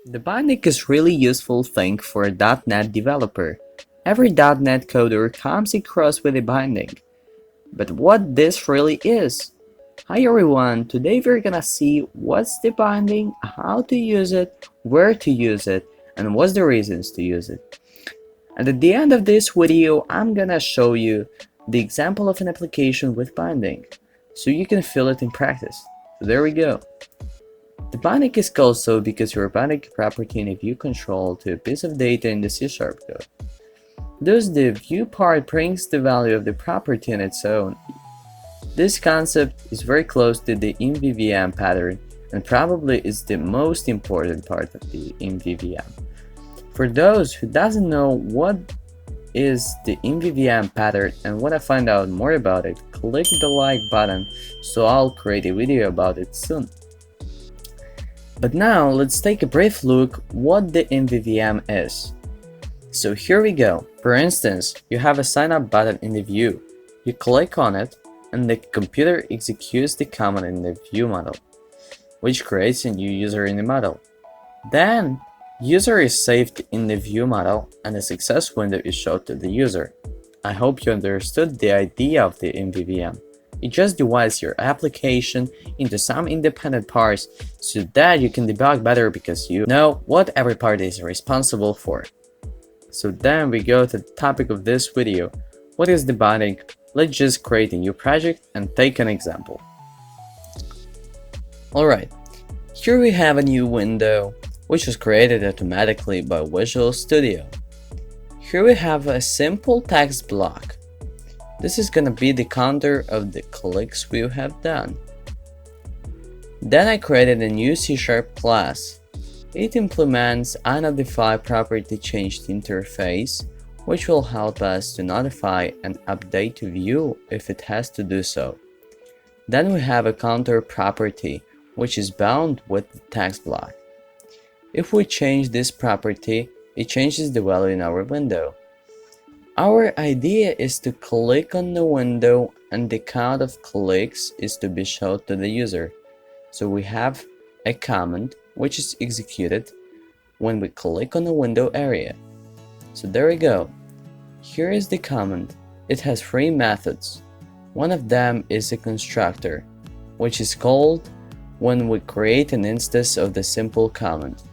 The binding is really useful thing for a .NET developer. Every .NET coder comes across with a binding. But what this really is? Hi everyone, today we're gonna see what's the binding, how to use it, where to use it, and what's the reasons to use it. And at the end of this video, I'm gonna show you the example of an application with binding, so you can feel it in practice. So there we go. The binding is called so because you're binding a property in a view control to a piece of data in the C# code. Thus, the view part brings the value of the property on its own. This concept is very close to the MVVM pattern and probably is the most important part of the MVVM. For those who doesn't know what is the MVVM pattern and want to find out more about it, click the like button so I'll create a video about it soon. But now let's take a brief look what the MVVM is. So here we go. For instance, you have a sign up button in the view. You click on it and the computer executes the command in the view model, which creates a new user in the model. Then, user is saved in the view model and a success window is shown to the user. I hope you understood the idea of the MVVM. It just divides your application into some independent parts so that you can debug better because you know what every part is responsible for. So then we go to the topic of this video. What is the binding? Let's just create a new project and take an example. Alright, here we have a new window which was created automatically by Visual Studio. Here we have a simple text block. This is gonna be the counter of the clicks we have done. Then I created a new C# class. It implements a notify property changed interface, which will help us to notify and update view if it has to do so. Then we have a counter property, which is bound with the text block. If we change this property, it changes the value in our window. Our idea is to click on the window and the count of clicks is to be shown to the user. So we have a command which is executed when we click on the window area. So there we go. Here is the command. It has three methods. One of them is a constructor, which is called when we create an instance of the simple command.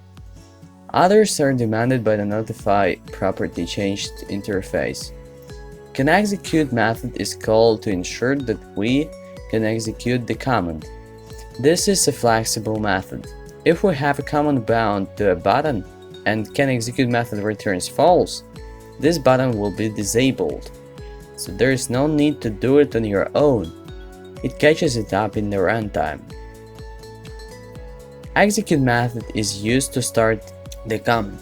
Others are demanded by the notify property changed interface. Can execute method is called to ensure that we can execute the command. This is a flexible method. If we have a command bound to a button and can execute method returns false, this button will be disabled. So there is no need to do it on your own. It catches it up in the runtime. Execute method is used to start the command,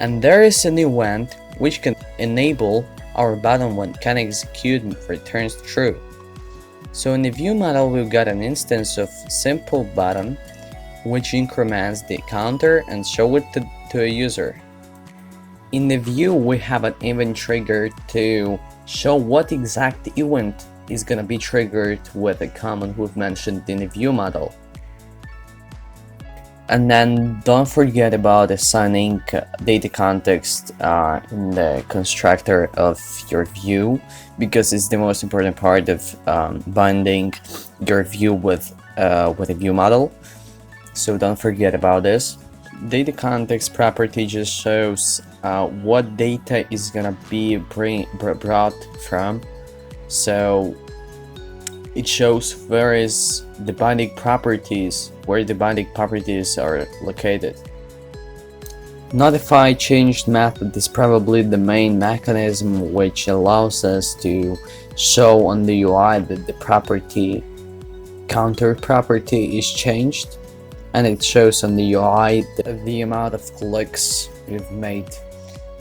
and there is an event which can enable our button when can execute returns true. So in the view model we've got an instance of simple button which increments the counter and show it to a user. In the view we have an event trigger to show what exact event is gonna be triggered with the command we've mentioned in the view model. And then don't forget about assigning data context in the constructor of your view, because it's the most important part of binding your view with a view model. So don't forget about this. Data context property just shows what data is gonna be brought from. So it shows where is the binding properties, where the binding properties are located. Notify changed method is probably the main mechanism which allows us to show on the UI that the property counter property is changed, and it shows on the UI the amount of clicks we've made.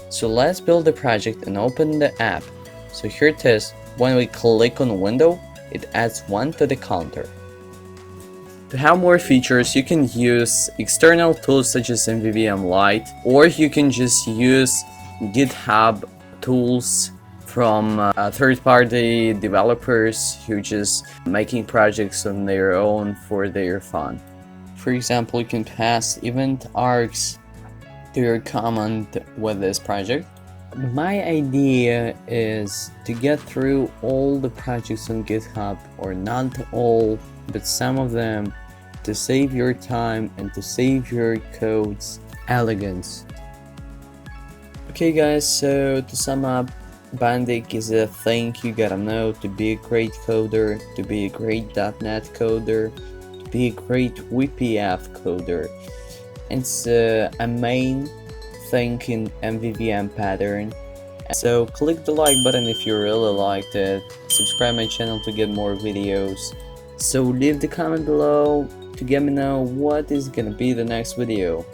So let's build the project and open the app. So here it is. When we click on the window, it adds 1 to the counter. To have more features, you can use external tools such as MVVM Lite, or you can just use GitHub tools from third-party developers who just making projects on their own for their fun. For example, you can pass event arcs to your command with this project. My idea is to get through all the projects on GitHub, or not all, but some of them, to save your time and to save your code's elegance. Okay guys, so to sum up, Bandic is a thing you gotta know to be a great coder, to be a great .NET coder, to be a great WPF coder. It's a main thing in MVVM pattern. So click the like button if you really liked it, subscribe my channel to get more videos. So leave the comment below to get me know what is gonna be the next video.